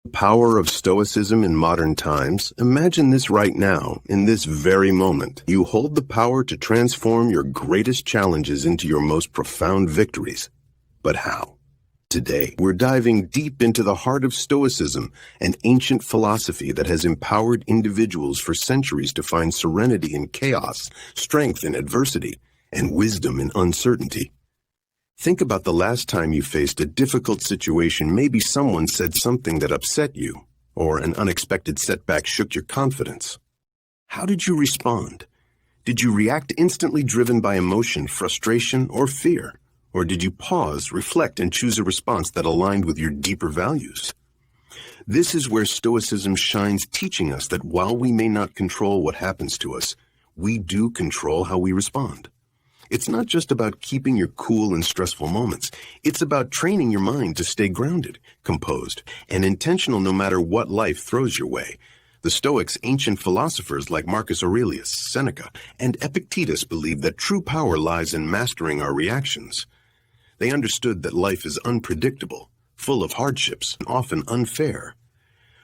The power of Stoicism in modern times. Imagine this right now, in this very moment. You hold the power to transform your greatest challenges into your most profound victories. But how? Today, we're diving deep into the heart of Stoicism, an ancient philosophy that has empowered individuals for centuries to find serenity in chaos, strength in adversity, and wisdom in uncertainty. Think about the last time you faced a difficult situation. Maybe someone said something that upset you, or an unexpected setback shook your confidence. How did you respond? Did you react instantly, driven by emotion, frustration, or fear? Or did you pause, reflect, and choose a response that aligned with your deeper values? This is where Stoicism shines, teaching us that while we may not control what happens to us, we do control how we respond. It's not just about keeping your cool in stressful moments. It's about training your mind to stay grounded, composed, and intentional no matter what life throws your way. The Stoics, ancient philosophers like Marcus Aurelius, Seneca, and Epictetus believed that true power lies in mastering our reactions. They understood that life is unpredictable, full of hardships, and often unfair.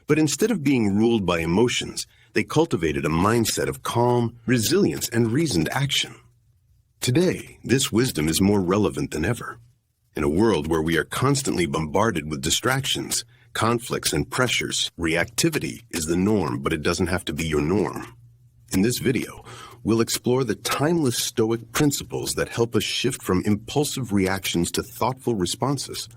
But instead of being ruled by emotions, they cultivated a mindset of calm, resilience, and reasoned action. Today, this wisdom is more relevant than ever. In a world where we are constantly bombarded with distractions, conflicts, and pressures, reactivity is the norm, but it doesn't have to be your norm. In this video, we'll explore the timeless Stoic principles that help us shift from impulsive reactions to thoughtful responses.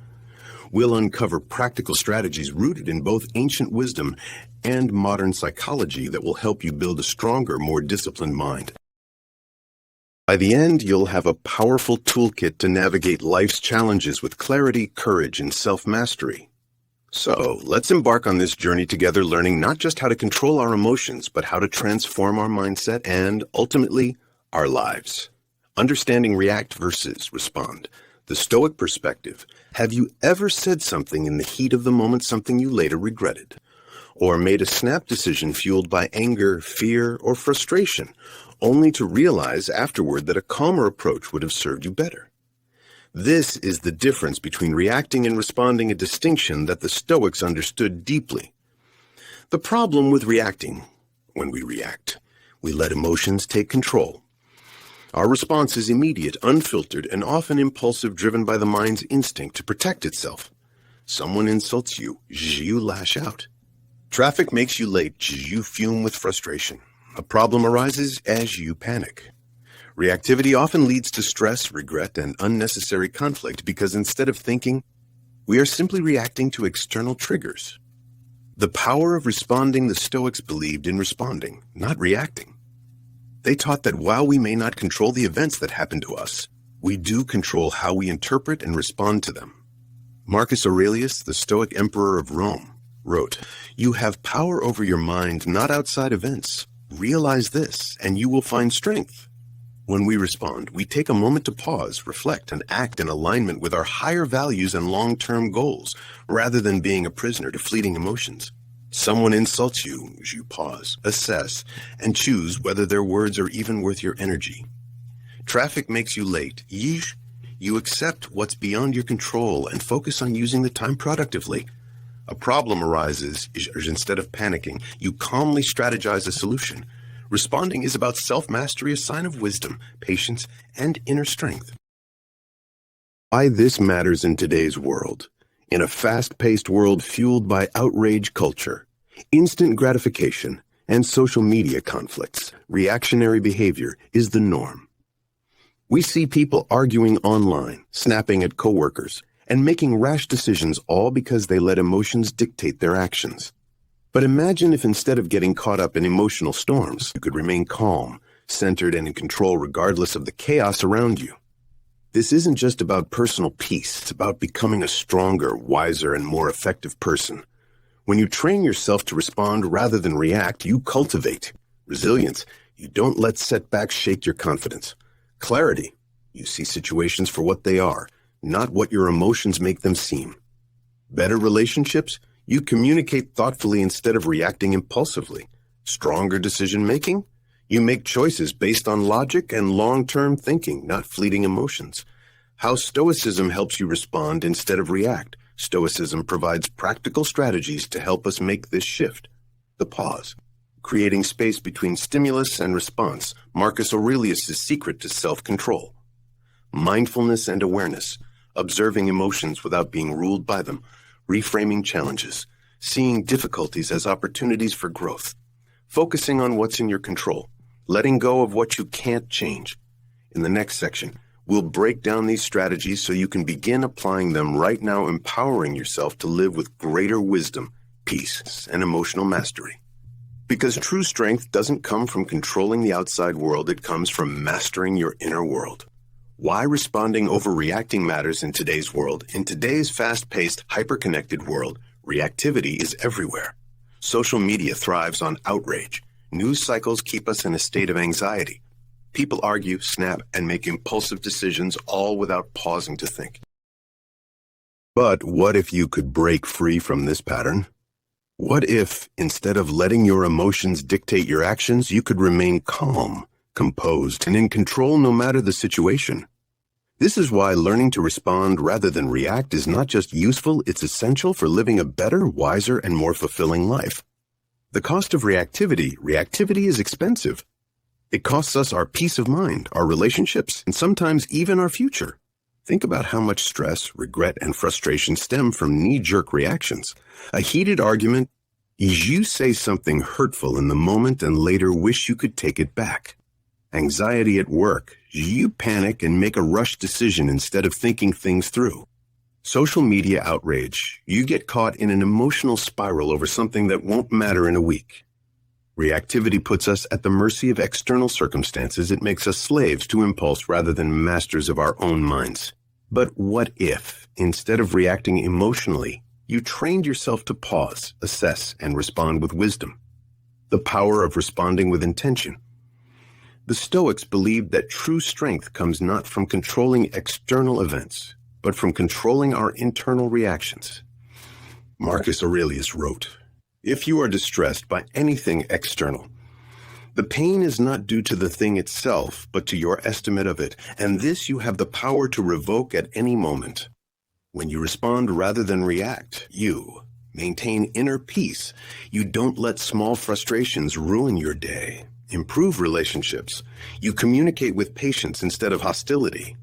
We'll uncover practical strategies rooted in both ancient wisdom and modern psychology that will help you build a stronger, more disciplined mind. By the end, you'll have a powerful toolkit to navigate life's challenges with clarity, courage, and self-mastery. So, let's embark on this journey together, learning not just how to control our emotions, but how to transform our mindset and, ultimately, our lives. Understanding react versus respond. The Stoic perspective. Have you ever said something in the heat of the moment, something you later regretted? Or made a snap decision fueled by anger, fear, or frustration, only to realize afterward that a calmer approach would have served you better? This is the difference between reacting and responding, a distinction that the Stoics understood deeply. The problem with reacting: when we react, we let emotions take control. Our response is immediate, unfiltered, and often impulsive, driven by the mind's instinct to protect itself. Someone insults you, you lash out. Traffic makes you late, you fume with frustration. A problem arises as you panic. Reactivity often leads to stress, regret, and unnecessary conflict because instead of thinking, we are simply reacting to external triggers. The power of responding: the Stoics believed in responding, not reacting. They taught that while we may not control the events that happen to us, we do control how we interpret and respond to them. Marcus Aurelius, the Stoic emperor of Rome, wrote, "You have power over your mind, not outside events. Realize this, and you will find strength." When we respond, we take a moment to pause, reflect, and act in alignment with our higher values and long-term goals, rather than being a prisoner to fleeting emotions. Someone insults you, you pause, assess, and choose whether their words are even worth your energy. Traffic makes you late. You accept what's beyond your control and focus on using the time productively. A problem arises, instead of panicking, you calmly strategize a solution. Responding is about self-mastery, a sign of wisdom, patience, and inner strength. Why this matters in today's world. In a fast-paced world fueled by outrage culture, instant gratification, and social media conflicts, reactionary behavior is the norm. We see people arguing online, snapping at coworkers, and making rash decisions, all because they let emotions dictate their actions. But imagine if instead of getting caught up in emotional storms, you could remain calm, centered, and in control regardless of the chaos around you. This isn't just about personal peace, it's about becoming a stronger, wiser, and more effective person. When you train yourself to respond rather than react, you cultivate resilience. You don't let setbacks shake your confidence. Clarity. You see situations for what they are, not what your emotions make them seem. Better relationships? You communicate thoughtfully instead of reacting impulsively. Stronger decision-making? You make choices based on logic and long-term thinking, not fleeting emotions. How Stoicism helps you respond instead of react. Stoicism provides practical strategies to help us make this shift, the pause. Creating space between stimulus and response, Marcus Aurelius' secret to self-control. Mindfulness and awareness, observing emotions without being ruled by them, reframing challenges, seeing difficulties as opportunities for growth, focusing on what's in your control, letting go of what you can't change. In the next section, we'll break down these strategies so you can begin applying them right now, empowering yourself to live with greater wisdom, peace, and emotional mastery. Because true strength doesn't come from controlling the outside world, it comes from mastering your inner world. Why responding over reacting matters in today's world. In today's fast-paced, hyper-connected world, reactivity is everywhere. Social media thrives on outrage. News cycles keep us in a state of anxiety. People argue, snap, and make impulsive decisions, all without pausing to think. But what if you could break free from this pattern? What if, instead of letting your emotions dictate your actions, you could remain calm, composed, and in control no matter the situation? This is why learning to respond rather than react is not just useful, it's essential for living a better, wiser, and more fulfilling life. The cost of reactivity is expensive. It costs us our peace of mind, our relationships, and sometimes even our future. Think about how much stress, regret, and frustration stem from knee-jerk reactions. A heated argument is you say something hurtful in the moment and later wish you could take it back. Anxiety at work, you panic and make a rushed decision instead of thinking things through. Social media outrage, you get caught in an emotional spiral over something that won't matter in a week. Reactivity puts us at the mercy of external circumstances. It makes us slaves to impulse rather than masters of our own minds. But what if, instead of reacting emotionally, you trained yourself to pause, assess, and respond with wisdom? The power of responding with intention. The Stoics believed that true strength comes not from controlling external events, but from controlling our internal reactions. Marcus Aurelius wrote, "If you are distressed by anything external, the pain is not due to the thing itself, but to your estimate of it, and this you have the power to revoke at any moment. When you respond rather than react, you maintain inner peace. You don't let small frustrations ruin your day. Improve relationships. You communicate with patience instead of hostility.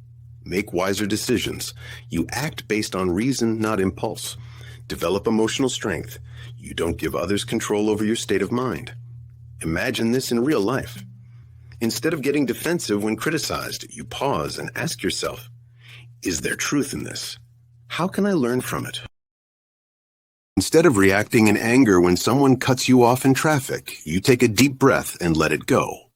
Make wiser decisions. You act based on reason, not impulse. Develop emotional strength. You don't give others control over your state of mind." Imagine this in real life. Instead of getting defensive when criticized, you pause and ask yourself, is there truth in this? How can I learn from it? Instead of reacting in anger when someone cuts you off in traffic, you take a deep breath and let it go.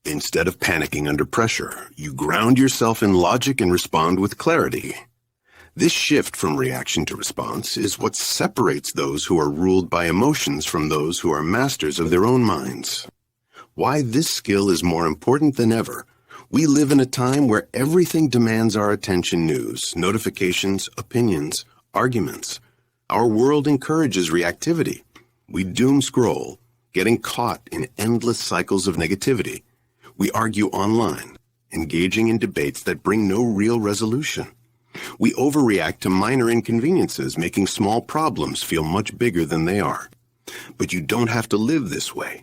Instead of panicking under pressure, you ground yourself in logic and respond with clarity. This shift from reaction to response is what separates those who are ruled by emotions from those who are masters of their own minds. Why this skill is more important than ever. We live in a time where everything demands our attention: news, notifications, opinions, arguments. Our world encourages reactivity. We doom scroll, getting caught in endless cycles of negativity. We argue online, engaging in debates that bring no real resolution. We overreact to minor inconveniences, making small problems feel much bigger than they are. But you don't have to live this way.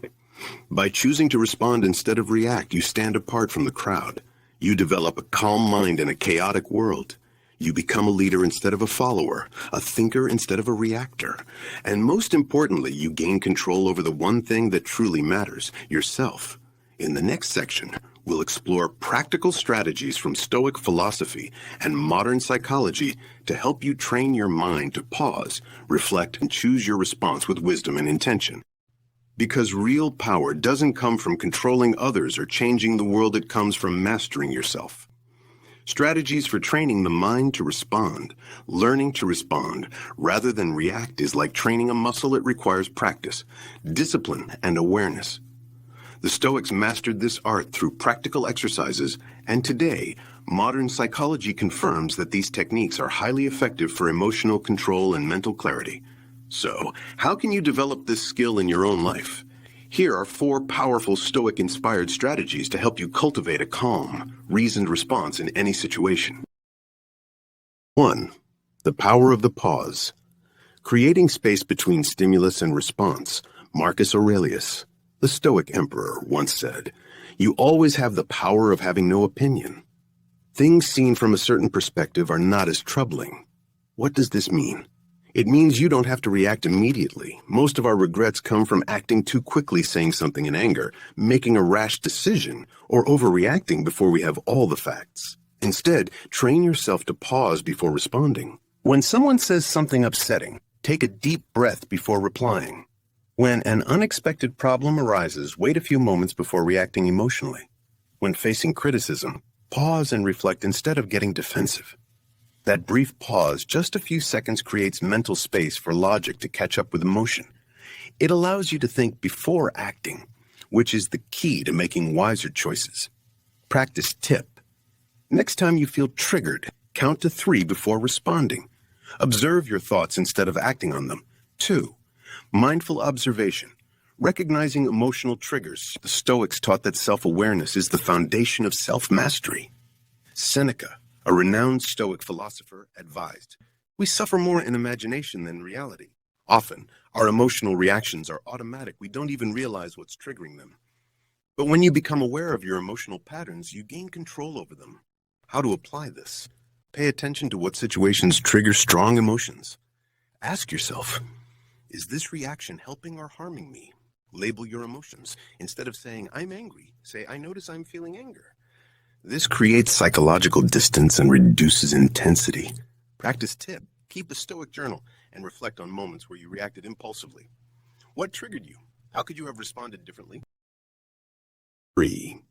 By choosing to respond instead of react, you stand apart from the crowd. You develop a calm mind in a chaotic world. You become a leader instead of a follower, a thinker instead of a reactor. And most importantly, you gain control over the one thing that truly matters, yourself. In the next section, we'll explore practical strategies from Stoic philosophy and modern psychology to help you train your mind to pause, reflect, and choose your response with wisdom and intention. Because real power doesn't come from controlling others or changing the world, it comes from mastering yourself. Strategies for training the mind to respond. Learning to respond rather than react is like training a muscle. It requires practice, discipline, and awareness. The Stoics mastered this art through practical exercises, and today, modern psychology confirms that these techniques are highly effective for emotional control and mental clarity. So, how can you develop this skill in your own life? Here are 4 powerful Stoic-inspired strategies to help you cultivate a calm, reasoned response in any situation. 1. The power of the pause. Creating space between stimulus and response. Marcus Aurelius, the Stoic emperor, once said, "You always have the power of having no opinion." Things seen from a certain perspective are not as troubling. What does this mean? It means you don't have to react immediately. Most of our regrets come from acting too quickly, saying something in anger, making a rash decision, or overreacting before we have all the facts. Instead, train yourself to pause before responding. When someone says something upsetting, take a deep breath before replying. When an unexpected problem arises, wait a few moments before reacting emotionally. When facing criticism, pause and reflect instead of getting defensive. That brief pause, just a few seconds, creates mental space for logic to catch up with emotion. It allows you to think before acting, which is the key to making wiser choices. Practice tip. Next time you feel triggered, count to 3 before responding. Observe your thoughts instead of acting on them. 2. Mindful observation. Recognizing emotional triggers. The Stoics taught that self-awareness is the foundation of self-mastery. Seneca, a renowned Stoic philosopher, advised, "We suffer more in imagination than reality. Often, our emotional reactions are automatic. We don't even realize what's triggering them. But when you become aware of your emotional patterns, you gain control over them." How to apply this? Pay attention to what situations trigger strong emotions. Ask yourself, is this reaction helping or harming me? Label your emotions. Instead of saying, "I'm angry," say, "I notice I'm feeling anger." This creates psychological distance and reduces intensity. Practice tip. Keep a Stoic journal and reflect on moments where you reacted impulsively. What triggered you? How could you have responded differently? 3.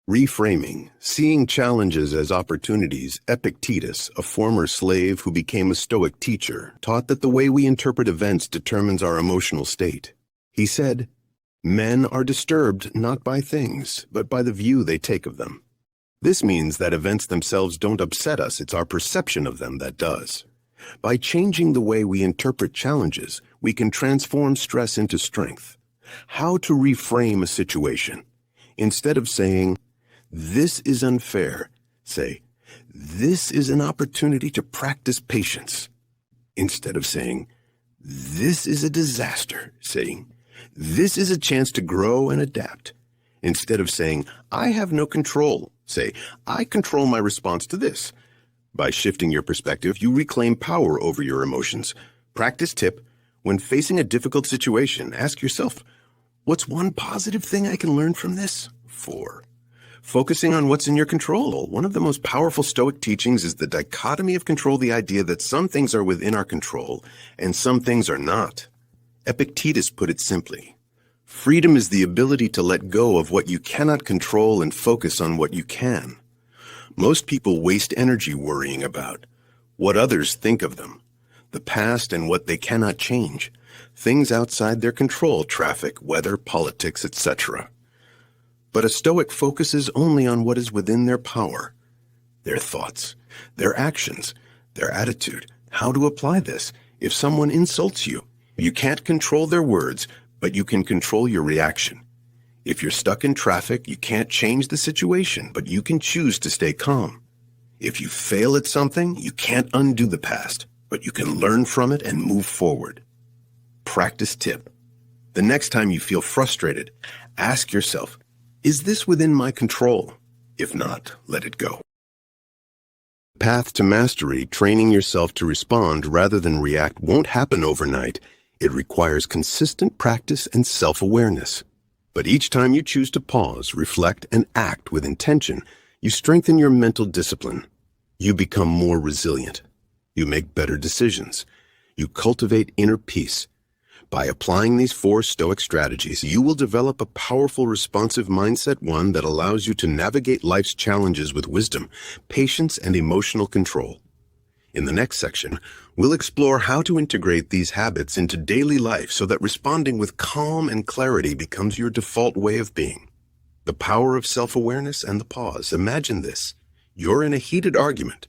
Reframing. Seeing challenges as opportunities. Epictetus, a former slave who became a Stoic teacher, taught that the way we interpret events determines our emotional state. He said, "Men are disturbed not by things, but by the view they take of them." This means that events themselves don't upset us, it's our perception of them that does. By changing the way we interpret challenges, we can transform stress into strength. How to reframe a situation. Instead of saying, "This is unfair," say, "This is an opportunity to practice patience." Instead of saying, "This is a disaster," saying, "This is a chance to grow and adapt." Instead of saying, "I have no control," say, "I control my response to this." By shifting your perspective, you reclaim power over your emotions. Practice tip. When facing a difficult situation, ask yourself, what's one positive thing I can learn from this? 4. Focusing on what's in your control. One of the most powerful Stoic teachings is the dichotomy of control, the idea that some things are within our control and some things are not. Epictetus put it simply, freedom is the ability to let go of what you cannot control and focus on what you can. Most people waste energy worrying about what others think of them, the past and what they cannot change, things outside their control, traffic, weather, politics, etc. But a Stoic focuses only on what is within their power, their thoughts, their actions, their attitude. How to apply this? If someone insults you, you can't control their words, but you can control your reaction. If you're stuck in traffic, you can't change the situation, but you can choose to stay calm. If you fail at something, you can't undo the past, but you can learn from it and move forward. Practice tip. The next time you feel frustrated, ask yourself, is this within my control? If not, let it go. Path to mastery, training yourself to respond rather than react, won't happen overnight. It requires consistent practice and self-awareness. But each time you choose to pause, reflect, and act with intention, you strengthen your mental discipline. You become more resilient. You make better decisions. You cultivate inner peace. By applying these 4 Stoic strategies, you will develop a powerful, responsive mindset, one that allows you to navigate life's challenges with wisdom, patience, and emotional control. In the next section, we'll explore how to integrate these habits into daily life so that responding with calm and clarity becomes your default way of being. The power of self-awareness and the pause. Imagine this. You're in a heated argument.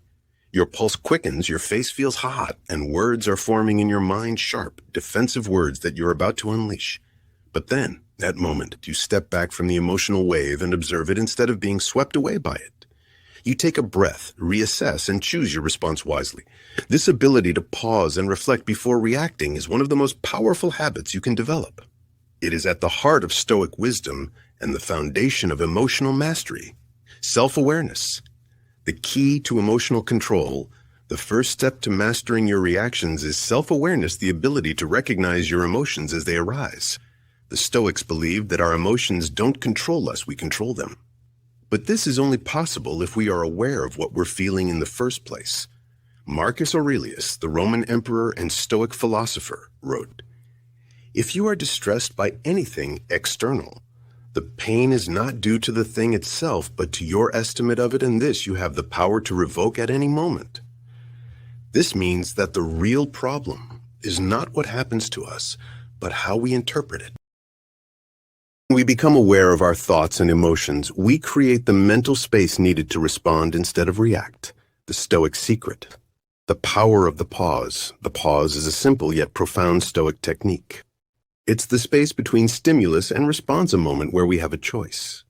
Your pulse quickens, your face feels hot, and words are forming in your mind, sharp, defensive words that you're about to unleash. But then, that moment, you step back from the emotional wave and observe it instead of being swept away by it. You take a breath, reassess, and choose your response wisely. This ability to pause and reflect before reacting is one of the most powerful habits you can develop. It is at the heart of Stoic wisdom and the foundation of emotional mastery. Self-awareness. The key to emotional control, the first step to mastering your reactions is self-awareness, the ability to recognize your emotions as they arise. The Stoics believed that our emotions don't control us, we control them. But this is only possible if we are aware of what we're feeling in the first place. Marcus Aurelius, the Roman emperor and Stoic philosopher, wrote, "If you are distressed by anything external, the pain is not due to the thing itself, but to your estimate of it, and this you have the power to revoke at any moment." This means that the real problem is not what happens to us, but how we interpret it. When we become aware of our thoughts and emotions, we create the mental space needed to respond instead of react. The Stoic secret. The power of the pause. The pause is a simple yet profound Stoic technique. It's the space between stimulus and response, a moment where we have a choice.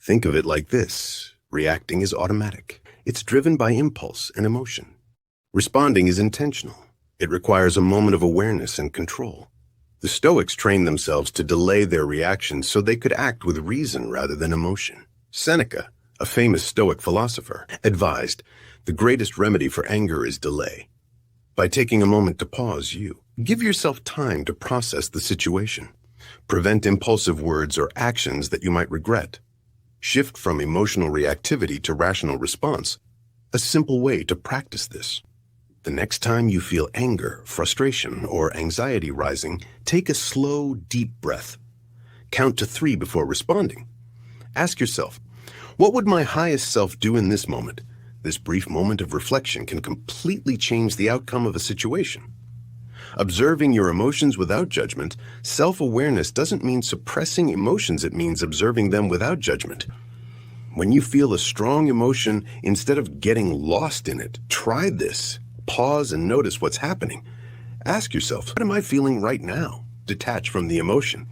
Think of it like this. Reacting is automatic. It's driven by impulse and emotion. Responding is intentional. It requires a moment of awareness and control. The Stoics trained themselves to delay their reactions so they could act with reason rather than emotion. Seneca, a famous Stoic philosopher, advised, "The greatest remedy for anger is delay." By taking a moment to pause, you give yourself time to process the situation. Prevent impulsive words or actions that you might regret. Shift from emotional reactivity to rational response. A simple way to practice this. The next time you feel anger, frustration, or anxiety rising, take a slow, deep breath. Count to 3 before responding. Ask yourself, what would my highest self do in this moment? This brief moment of reflection can completely change the outcome of a situation. Observing your emotions without judgment, self-awareness doesn't mean suppressing emotions, it means observing them without judgment. When you feel a strong emotion, instead of getting lost in it, try this. Pause and notice what's happening. Ask yourself, what am I feeling right now? Detach from the emotion.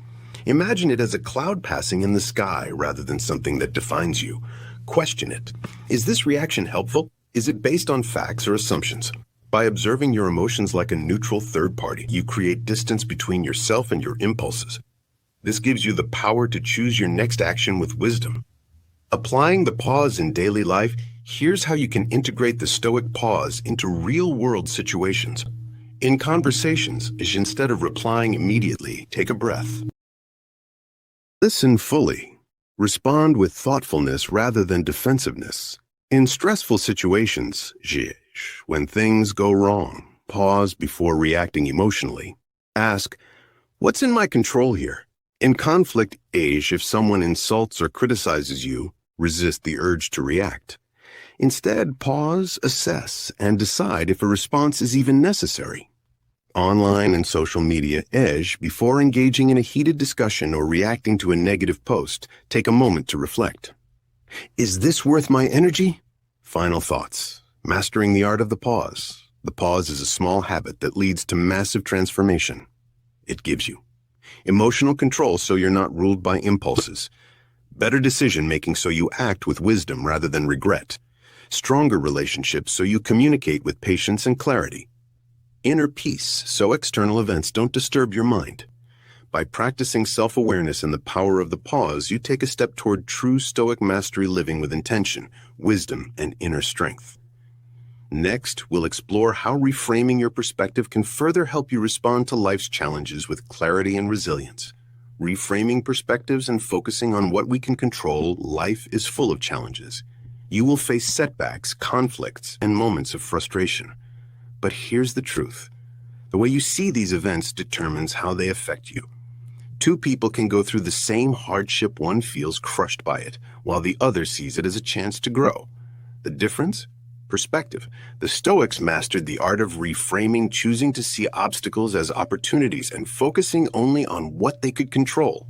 Imagine it as a cloud passing in the sky rather than something that defines you. Question it. Is this reaction helpful? Is it based on facts or assumptions? By observing your emotions like a neutral third party, you create distance between yourself and your impulses. This gives you the power to choose your next action with wisdom. Applying the pause in daily life, here's how you can integrate the Stoic pause into real-world situations. In conversations, instead of replying immediately, take a breath. Listen fully. Respond with thoughtfulness rather than defensiveness. In stressful situations, when things go wrong, pause before reacting emotionally. Ask, what's in my control here? In conflict, if someone insults or criticizes you, resist the urge to react. Instead, pause, assess, and decide if a response is even necessary. Online and social media, before engaging in a heated discussion or reacting to a negative post, take a moment to reflect. Is this worth my energy? Final thoughts. Mastering the art of the pause. The pause is a small habit that leads to massive transformation. It gives you emotional control so you're not ruled by impulses. Better decision-making so you act with wisdom rather than regret. Stronger relationships so you communicate with patience and clarity. Inner peace so external events don't disturb your mind. By practicing self-awareness and the power of the pause, you take a step toward true Stoic mastery, living with intention, wisdom, and inner strength. Next, we'll explore how reframing your perspective can further help you respond to life's challenges with clarity and resilience. Reframing perspectives and focusing on what we can control, life is full of challenges. You will face setbacks, conflicts, and moments of frustration. But here's the truth. The way you see these events determines how they affect you. Two people can go through the same hardship. One feels crushed by it, while the other sees it as a chance to grow. The difference? Perspective. The Stoics mastered the art of reframing, choosing to see obstacles as opportunities and focusing only on what they could control.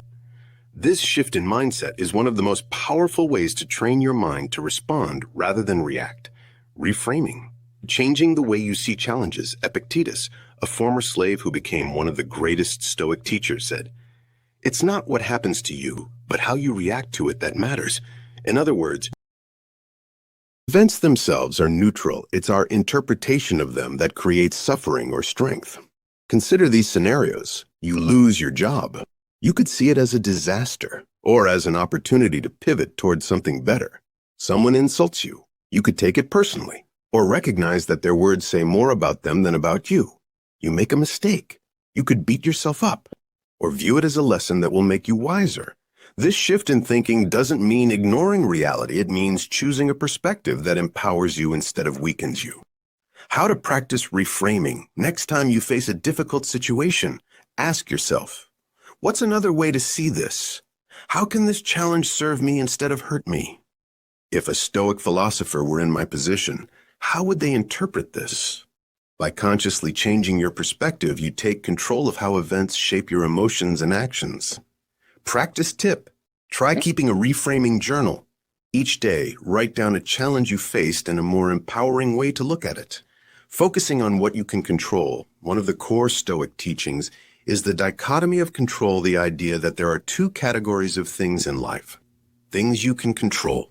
This shift in mindset is one of the most powerful ways to train your mind to respond rather than react. Reframing. Changing the way you see challenges. Epictetus, a former slave who became one of the greatest Stoic teachers, said, "It's not what happens to you, but how you react to it that matters." In other words, Events themselves are neutral. It's our interpretation of them that creates suffering or strength. Consider these scenarios. You lose your job. You could see it as a disaster or as an opportunity to pivot towards something better. Someone insults you. You could take it personally or recognize that their words say more about them than about you. You make a mistake. You could beat yourself up or view it as a lesson that will make you wiser. This shift in thinking doesn't mean ignoring reality. It means choosing a perspective that empowers you instead of weakens you. How to practice reframing. Next time you face a difficult situation, ask yourself, what's another way to see this? How can this challenge serve me instead of hurt me? If a Stoic philosopher were in my position, how would they interpret this? By consciously changing your perspective, you take control of how events shape your emotions and actions. Practice tip. Try keeping a reframing journal. Each day, write down a challenge you faced and a more empowering way to look at it. Focusing on what you can control, one of the core Stoic teachings, is the dichotomy of control, the idea that there are two categories of things in life. Things you can control,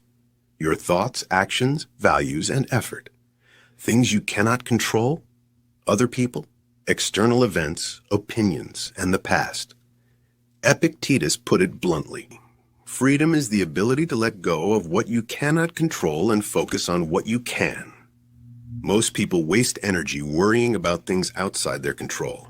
your thoughts, actions, values, and effort. Things you cannot control, other people, external events, opinions, and the past. Epictetus put it bluntly. Freedom is the ability to let go of what you cannot control and focus on what you can. Most people waste energy worrying about things outside their control.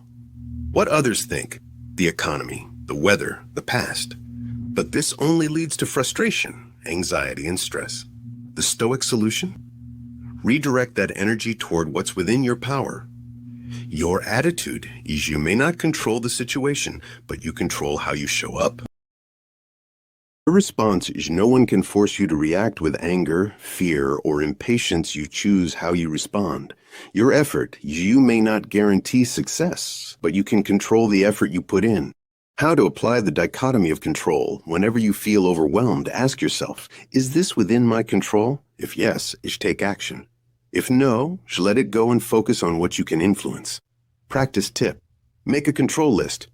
What others think, the economy, the weather, the past. But this only leads to frustration, anxiety, and stress. The Stoic solution? Redirect that energy toward what's within your power. Your attitude is you may not control the situation, but you control how you show up. Your response is no one can force you to react with anger, fear, or impatience. You choose how you respond. Your effort, you may not guarantee success, but you can control the effort you put in. How to apply the dichotomy of control. Whenever you feel overwhelmed, ask yourself, is this within my control? If yes, take action. If no, let it go and focus on what you can influence. Practice tip. Make a control list.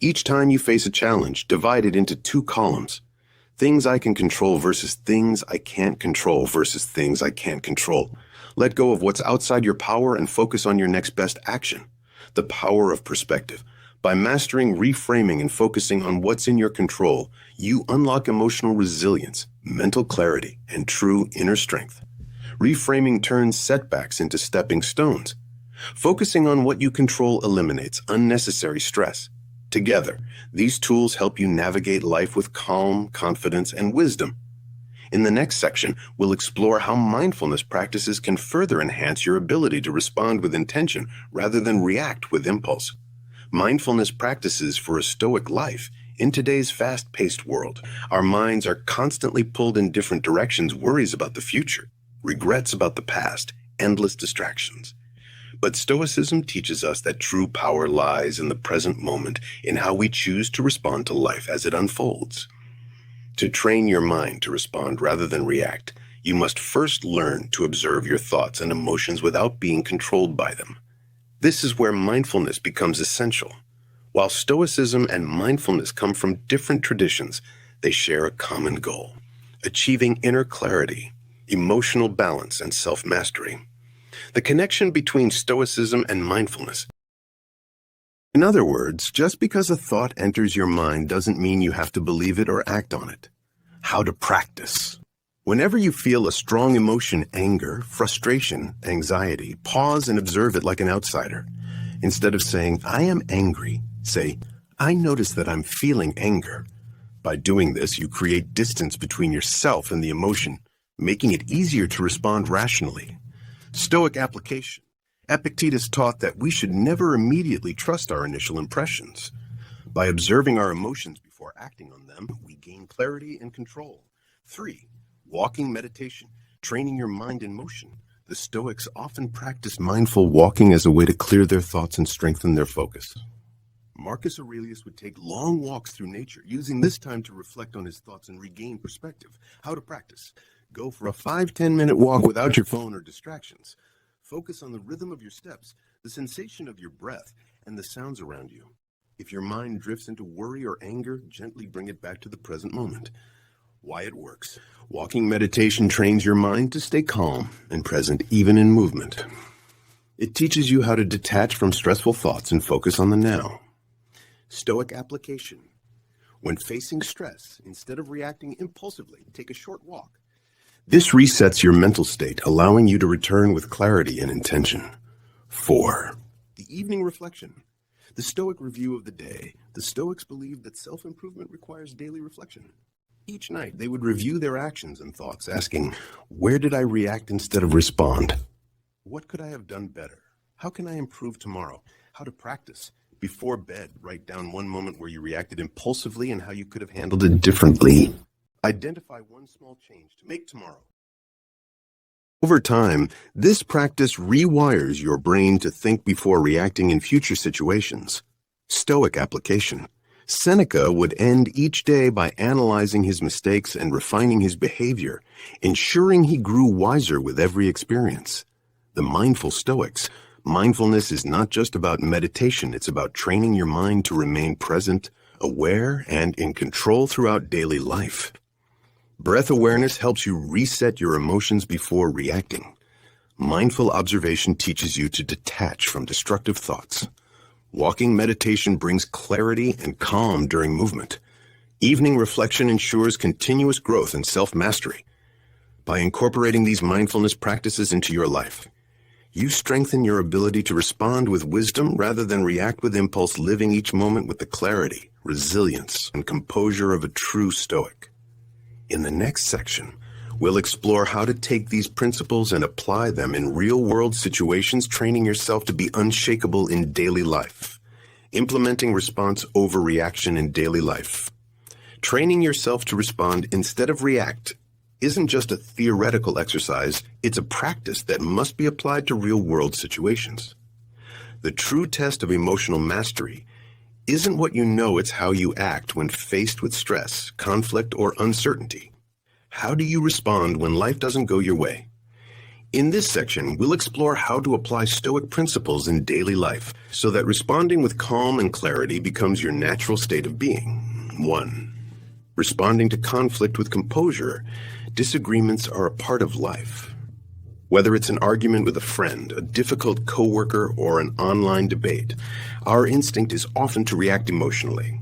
Each time you face a challenge, divide it into 2 columns. Things I can control versus things I can't control versus things I can't control. Let go of what's outside your power and focus on your next best action. The power of perspective. By mastering reframing and focusing on what's in your control, you unlock emotional resilience, mental clarity, and true inner strength. Reframing turns setbacks into stepping stones. Focusing on what you control eliminates unnecessary stress. Together, these tools help you navigate life with calm, confidence, and wisdom. In the next section, we'll explore how mindfulness practices can further enhance your ability to respond with intention rather than react with impulse. Mindfulness practices for a Stoic life. In today's fast-paced world, our minds are constantly pulled in different directions, worries about the future, regrets about the past, endless distractions. But Stoicism teaches us that true power lies in the present moment, in how we choose to respond to life as it unfolds. To train your mind to respond rather than react, you must first learn to observe your thoughts and emotions without being controlled by them. This is where mindfulness becomes essential. While Stoicism and mindfulness come from different traditions, they share a common goal: achieving inner clarity, emotional balance, and self-mastery. The connection between Stoicism and mindfulness. In other words, just because a thought enters your mind doesn't mean you have to believe it or act on it. How to practice. Whenever you feel a strong emotion, anger, frustration, anxiety, pause and observe it like an outsider. Instead of saying, I am angry, say, I notice that I'm feeling anger. By doing this, you create distance between yourself and the emotion, making it easier to respond rationally. Stoic application. Epictetus taught that we should never immediately trust our initial impressions. By observing our emotions before acting on them, we gain clarity and control. 3. Walking meditation, training your mind in motion. The Stoics often practice mindful walking as a way to clear their thoughts and strengthen their focus. Marcus Aurelius would take long walks through nature, using this time to reflect on his thoughts and regain perspective. How to practice. Go for a 5-10-minute walk without your phone or distractions. Focus on the rhythm of your steps, the sensation of your breath, and the sounds around you. If your mind drifts into worry or anger, gently bring it back to the present moment. Why it works. Walking meditation trains your mind to stay calm and present even in movement. It teaches you how to detach from stressful thoughts and focus on the now. Stoic application. When facing stress, instead of reacting impulsively, take a short walk. This resets your mental state, allowing you to return with clarity and intention. 4. The evening reflection. The Stoic review of the day. The Stoics believed that self-improvement requires daily reflection. Each night, they would review their actions and thoughts, asking, where did I react instead of respond? What could I have done better? How can I improve tomorrow? How to practice. Before bed, write down one moment where you reacted impulsively and how you could have handled it differently. Identify one small change to make tomorrow. Over time, this practice rewires your brain to think before reacting in future situations. Stoic application. Seneca would end each day by analyzing his mistakes and refining his behavior, ensuring he grew wiser with every experience. The mindful Stoics. Mindfulness is not just about meditation, it's about training your mind to remain present, aware, and in control throughout daily life. Breath awareness helps you reset your emotions before reacting. Mindful observation teaches you to detach from destructive thoughts. Walking meditation brings clarity and calm during movement. Evening reflection ensures continuous growth and self-mastery. By incorporating these mindfulness practices into your life, you strengthen your ability to respond with wisdom rather than react with impulse, living each moment with the clarity, resilience, and composure of a true Stoic. In the next section, we'll explore how to take these principles and apply them in real-world situations, training yourself to be unshakable in daily life. Implementing response over reaction in daily life. Training yourself to respond instead of react isn't just a theoretical exercise, it's a practice that must be applied to real-world situations. The true test of emotional mastery isn't what you know, it's how you act when faced with stress, conflict, or uncertainty. How do you respond when life doesn't go your way? In this section, we'll explore how to apply Stoic principles in daily life so that responding with calm and clarity becomes your natural state of being. 1. Responding to conflict with composure. Disagreements are a part of life. Whether it's an argument with a friend, a difficult coworker, or an online debate, our instinct is often to react emotionally.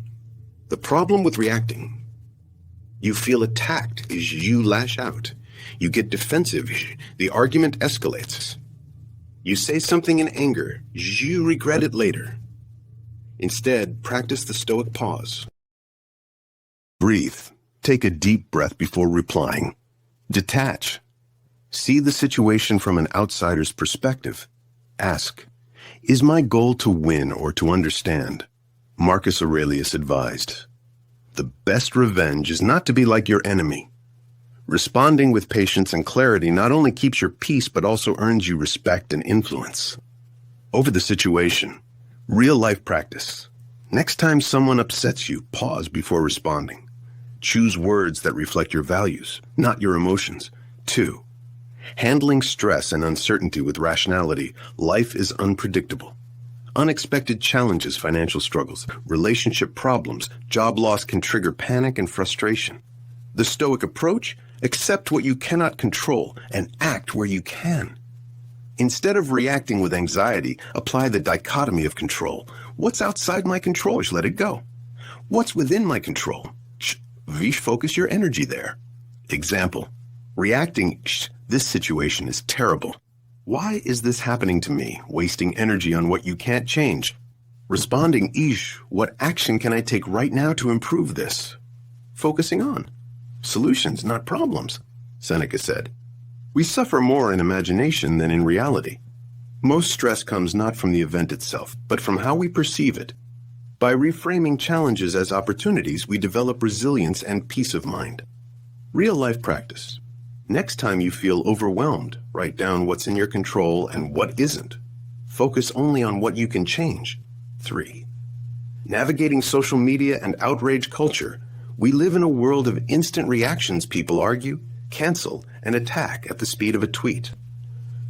The problem with reacting, you feel attacked as you lash out. You get defensive, the argument escalates. You say something in anger, you regret it later. Instead, practice the Stoic pause. Breathe. Take a deep breath before replying. Detach. See the situation from an outsider's perspective. Ask, is my goal to win or to understand? Marcus Aurelius advised, the best revenge is not to be like your enemy. Responding with patience and clarity not only keeps your peace, but also earns you respect and influence. Over the situation. Real-life practice. Next time someone upsets you, pause before responding. Choose words that reflect your values, not your emotions. 2. Handling stress and uncertainty with rationality. Life is unpredictable. Unexpected challenges, financial struggles, relationship problems, job loss can trigger panic and frustration. The Stoic approach, accept what you cannot control and act where you can. Instead of reacting with anxiety, apply the dichotomy of control. What's outside my control? Just let it go. What's within my control? Focus your energy there. Example, reacting, this situation is terrible. Why is this happening to me? Wasting energy on what you can't change. Responding, what action can I take right now to improve this? Focusing on solutions, not problems, Seneca said. We suffer more in imagination than in reality. Most stress comes not from the event itself, but from how we perceive it. By reframing challenges as opportunities, we develop resilience and peace of mind. Real-life practice. Next time you feel overwhelmed, write down what's in your control and what isn't. Focus only on what you can change. 3. Navigating social media and outrage culture. We live in a world of instant reactions. People argue, cancel, and attack at the speed of a tweet.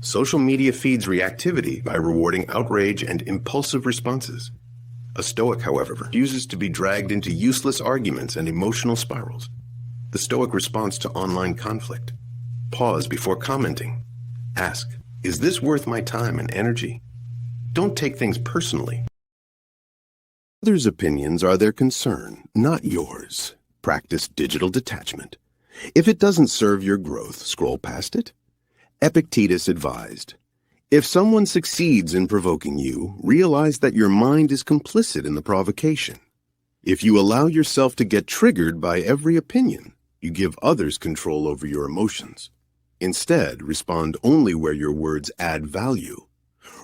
Social media feeds reactivity by rewarding outrage and impulsive responses. A Stoic, however, refuses to be dragged into useless arguments and emotional spirals. The Stoic response to online conflict. Pause before commenting. Ask, is this worth my time and energy? Don't take things personally. Others' opinions are their concern, not yours. Practice digital detachment. If it doesn't serve your growth, scroll past it. Epictetus advised, if someone succeeds in provoking you, realize that your mind is complicit in the provocation. If you allow yourself to get triggered by every opinion, you give others control over your emotions. Instead, respond only where your words add value.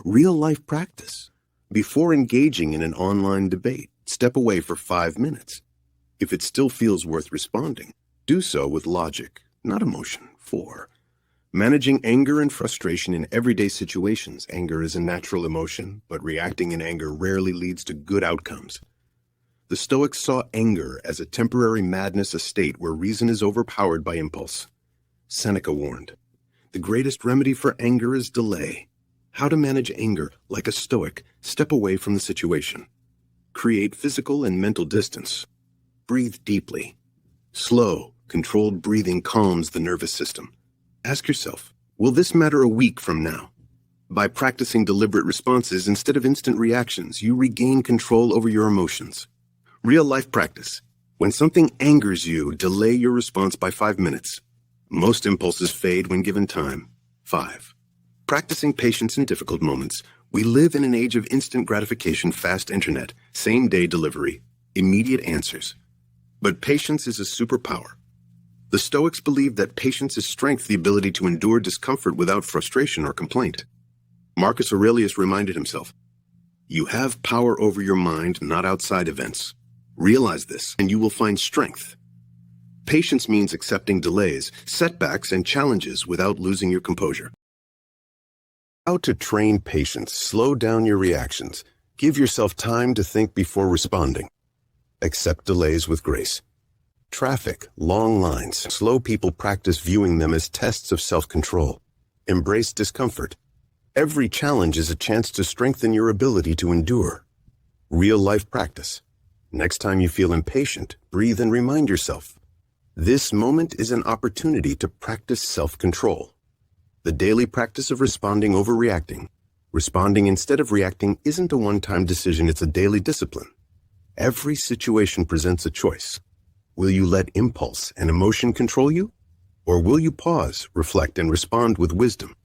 Real-life practice. Before engaging in an online debate, step away for 5 minutes. If it still feels worth responding, do so with logic, not emotion. 4. Managing anger and frustration in everyday situations. Anger is a natural emotion, but reacting in anger rarely leads to good outcomes. The Stoics saw anger as a temporary madness, a state where reason is overpowered by impulse. Seneca warned, the greatest remedy for anger is delay. How to manage anger like a Stoic, step away from the situation. Create physical and mental distance. Breathe deeply. Slow, controlled breathing calms the nervous system. Ask yourself, will this matter a week from now? By practicing deliberate responses instead of instant reactions, you regain control over your emotions. Real-life practice. When something angers you, delay your response by 5 minutes. Most impulses fade when given time. 5. Practicing patience in difficult moments. We live in an age of instant gratification, fast internet, same-day delivery, immediate answers. But patience is a superpower. The Stoics believed that patience is strength, the ability to endure discomfort without frustration or complaint. Marcus Aurelius reminded himself, you have power over your mind, not outside events. Realize this, and you will find strength. Patience means accepting delays, setbacks, and challenges without losing your composure. How to train patience. Slow down your reactions. Give yourself time to think before responding. Accept delays with grace. Traffic, long lines. Slow people practice viewing them as tests of self-control. Embrace discomfort. Every challenge is a chance to strengthen your ability to endure. Real-life practice. Next time you feel impatient, breathe and remind yourself, this moment is an opportunity to practice self-control. The daily practice of responding over reacting. Responding instead of reacting isn't a one-time decision, it's a daily discipline. Every situation presents a choice. Will you let impulse and emotion control you? Or will you pause, reflect, and respond with wisdom?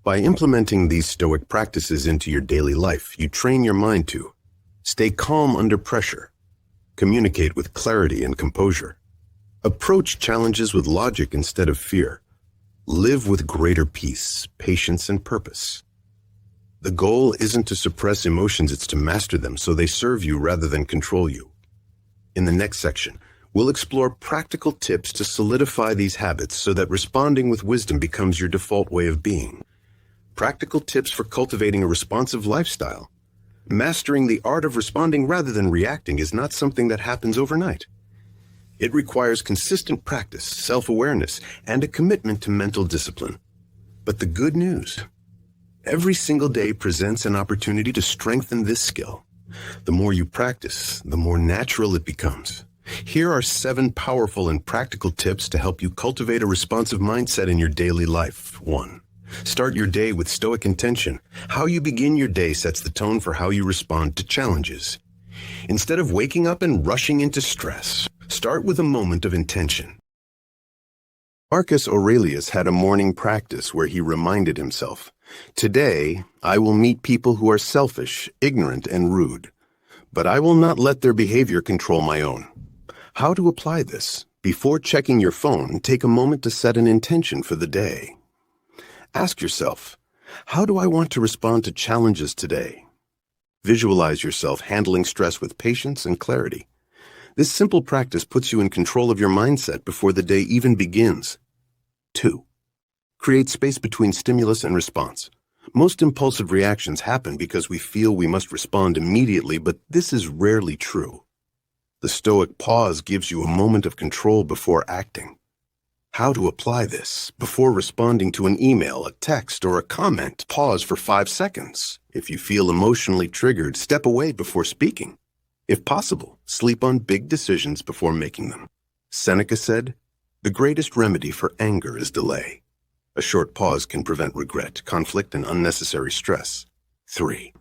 By implementing these Stoic practices into your daily life, you train your mind to stay calm under pressure, communicate with clarity and composure, approach challenges with logic instead of fear, live with greater peace, patience, and purpose. The goal isn't to suppress emotions, it's to master them so they serve you rather than control you. In the next section, we'll explore practical tips to solidify these habits so that responding with wisdom becomes your default way of being. Practical tips for cultivating a responsive lifestyle. Mastering the art of responding rather than reacting is not something that happens overnight. It requires consistent practice, self-awareness, and a commitment to mental discipline. But the good news, every single day presents an opportunity to strengthen this skill. The more you practice, the more natural it becomes. Here are 7 powerful and practical tips to help you cultivate a responsive mindset in your daily life. 1. Start your day with Stoic intention. How you begin your day sets the tone for how you respond to challenges. Instead of waking up and rushing into stress, start with a moment of intention. Marcus Aurelius had a morning practice where he reminded himself, today, I will meet people who are selfish, ignorant, and rude, but I will not let their behavior control my own. How to apply this? Before checking your phone, take a moment to set an intention for the day. Ask yourself, how do I want to respond to challenges today? Visualize yourself handling stress with patience and clarity. This simple practice puts you in control of your mindset before the day even begins. 2. Create space between stimulus and response. Most impulsive reactions happen because we feel we must respond immediately, but this is rarely true. The Stoic pause gives you a moment of control before acting. How to apply this? Before responding to an email, a text, or a comment, pause for 5 seconds. If you feel emotionally triggered, step away before speaking. If possible, sleep on big decisions before making them. Seneca said, The greatest remedy for anger is delay. A short pause can prevent regret, conflict, and unnecessary stress. 3.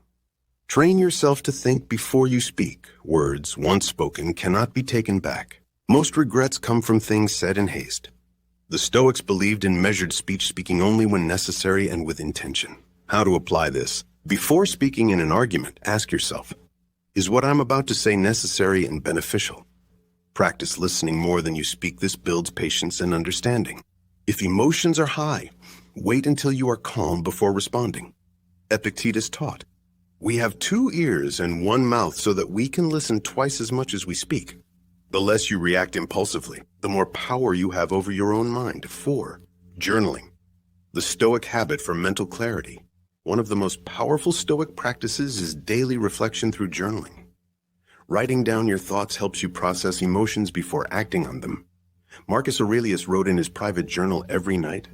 Train yourself to think before you speak. Words, once spoken, cannot be taken back. Most regrets come from things said in haste. The Stoics believed in measured speech, speaking only when necessary and with intention. How to apply this? Before speaking in an argument, ask yourself, is what I'm about to say necessary and beneficial? Practice listening more than you speak. This builds patience and understanding. If emotions are high, wait until you are calm before responding. Epictetus taught, we have 2 ears and 1 mouth so that we can listen twice as much as we speak. The less you react impulsively, the more power you have over your own mind. 4. Journaling. The Stoic habit for mental clarity. One of the most powerful Stoic practices is daily reflection through journaling. Writing down your thoughts helps you process emotions before acting on them. Marcus Aurelius wrote in his private journal every night,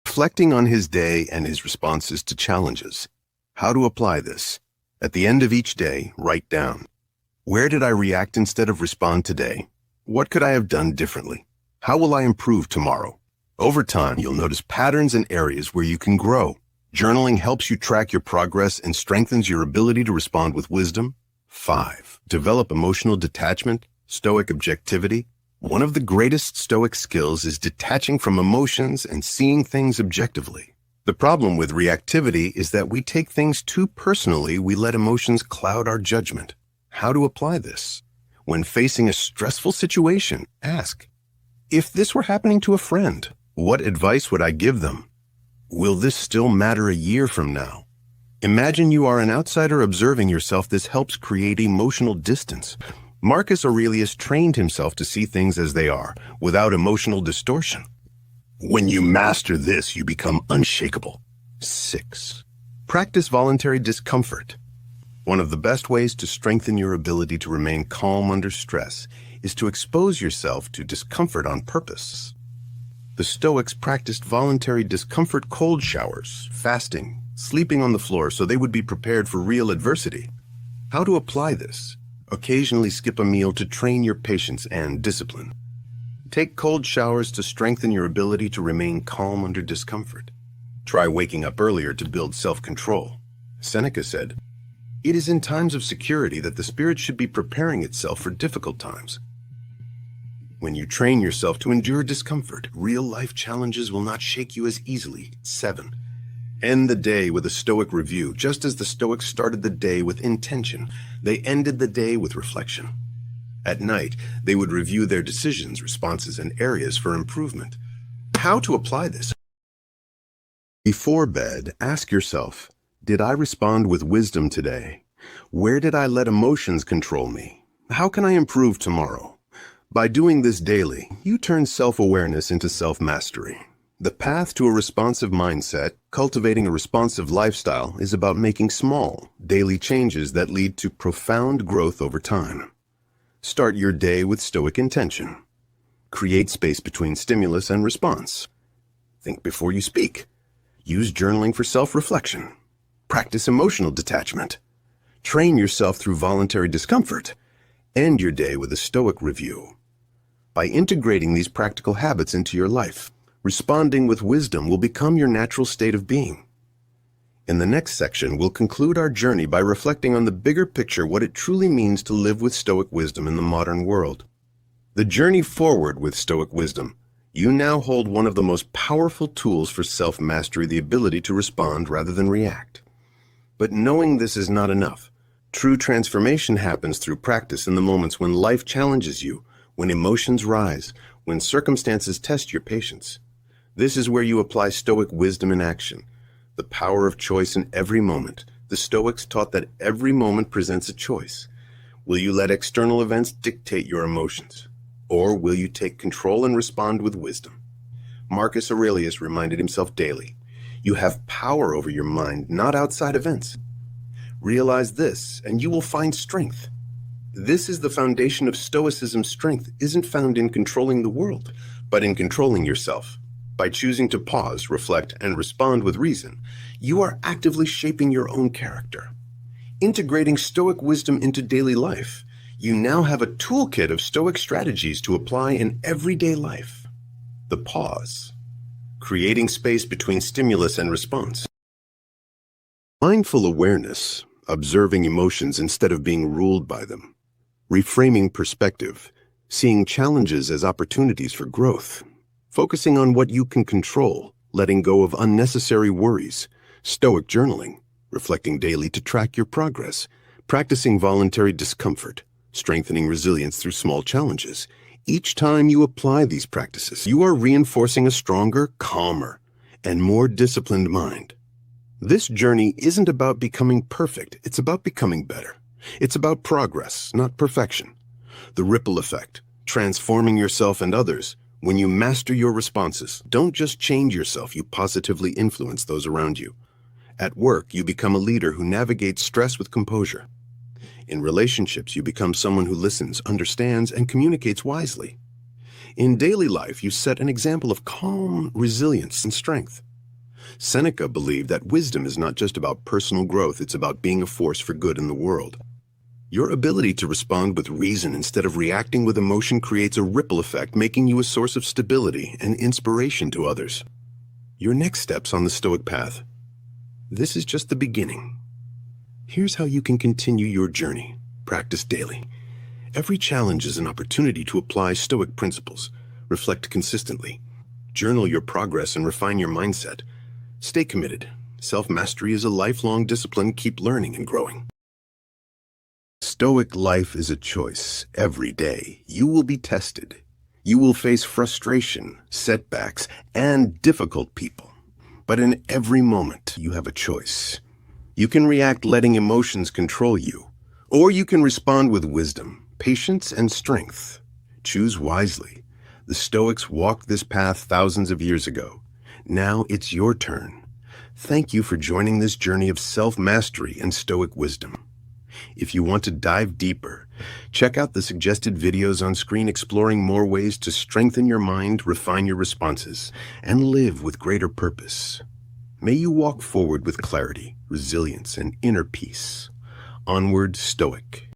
reflecting on his day and his responses to challenges. How to apply this? At the end of each day, write down, where did I react instead of respond today? What could I have done differently? How will I improve tomorrow? Over time, you'll notice patterns and areas where you can grow. Journaling helps you track your progress and strengthens your ability to respond with wisdom. 5. Develop emotional detachment, Stoic objectivity. One of the greatest Stoic skills is detaching from emotions and seeing things objectively. The problem with reactivity is that we take things too personally. We let emotions cloud our judgment. How to apply this? When facing a stressful situation, ask, if this were happening to a friend, what advice would I give them? Will this still matter a year from now? Imagine you are an outsider observing yourself. This helps create emotional distance. Marcus Aurelius trained himself to see things as they are, without emotional distortion. When you master this, you become unshakable. 6. Practice voluntary discomfort. One of the best ways to strengthen your ability to remain calm under stress is to expose yourself to discomfort on purpose. The Stoics practiced voluntary discomfort, cold showers, fasting, sleeping on the floor so they would be prepared for real adversity. How to apply this? Occasionally skip a meal to train your patience and discipline. Take cold showers to strengthen your ability to remain calm under discomfort. Try waking up earlier to build self-control. Seneca said, it is in times of security that the spirit should be preparing itself for difficult times. When you train yourself to endure discomfort, real-life challenges will not shake you as easily. 7. End the day with a Stoic review. Just as the Stoics started the day with intention, they ended the day with reflection. At night, they would review their decisions, responses, and areas for improvement. How to apply this? Before bed, ask yourself, did I respond with wisdom today? Where did I let emotions control me? How can I improve tomorrow? By doing this daily, you turn self-awareness into self-mastery. The path to a responsive mindset, cultivating a responsive lifestyle, is about making small, daily changes that lead to profound growth over time. Start your day with Stoic intention. Create space between stimulus and response. Think before you speak. Use journaling for self-reflection. Practice emotional detachment. Train yourself through voluntary discomfort. End your day with a Stoic review. By integrating these practical habits into your life, responding with wisdom will become your natural state of being. In the next section, we'll conclude our journey by reflecting on the bigger picture, what it truly means to live with Stoic wisdom in the modern world. The journey forward with Stoic wisdom. You now hold one of the most powerful tools for self-mastery, the ability to respond rather than react. But knowing this is not enough. True transformation happens through practice in the moments when life challenges you, when emotions rise, when circumstances test your patience. This is where you apply Stoic wisdom in action. The power of choice in every moment. The Stoics taught that every moment presents a choice. Will you let external events dictate your emotions? Or will you take control and respond with wisdom? Marcus Aurelius reminded himself daily, you have power over your mind, not outside events. Realize this, and you will find strength. This is the foundation of Stoicism. Strength isn't found in controlling the world, but in controlling yourself. By choosing to pause, reflect, and respond with reason, you are actively shaping your own character. Integrating Stoic wisdom into daily life, You now have a toolkit of Stoic strategies to apply in everyday life. The pause, creating space between stimulus and response. Mindful awareness, observing emotions instead of being ruled by them. Reframing perspective, seeing challenges as opportunities for growth. Focusing on what you can control, letting go of unnecessary worries. Stoic journaling, reflecting daily to track your progress. Practicing voluntary discomfort, strengthening resilience through small challenges. Each time you apply these practices, you are reinforcing a stronger, calmer, and more disciplined mind. This journey isn't about becoming perfect, it's about becoming better. It's about progress, not perfection. The ripple effect, transforming yourself and others. When you master your responses, don't just change yourself, you positively influence those around you. At work, you become a leader who navigates stress with composure. In relationships, you become someone who listens, understands, and communicates wisely. In daily life, you set an example of calm, resilience, and strength. Seneca believed that wisdom is not just about personal growth, it's about being a force for good in the world. Your ability to respond with reason instead of reacting with emotion creates a ripple effect, making you a source of stability and inspiration to others. Your next steps on the Stoic path. This is just the beginning. Here's how you can continue your journey. Practice daily. Every challenge is an opportunity to apply Stoic principles. Reflect consistently. Journal your progress and refine your mindset. Stay committed. Self-mastery is a lifelong discipline. Keep learning and growing. Stoic life is a choice. Every day, you will be tested. You will face frustration, setbacks, and difficult people. But in every moment, you have a choice. You can react letting emotions control you, or you can respond with wisdom, patience, and strength. Choose wisely. The Stoics walked this path thousands of years ago. Now it's your turn. Thank you for joining this journey of self-mastery and Stoic wisdom. If you want to dive deeper, check out the suggested videos on screen exploring more ways to strengthen your mind, refine your responses, and live with greater purpose. May you walk forward with clarity, resilience, and inner peace. Onward, Stoic.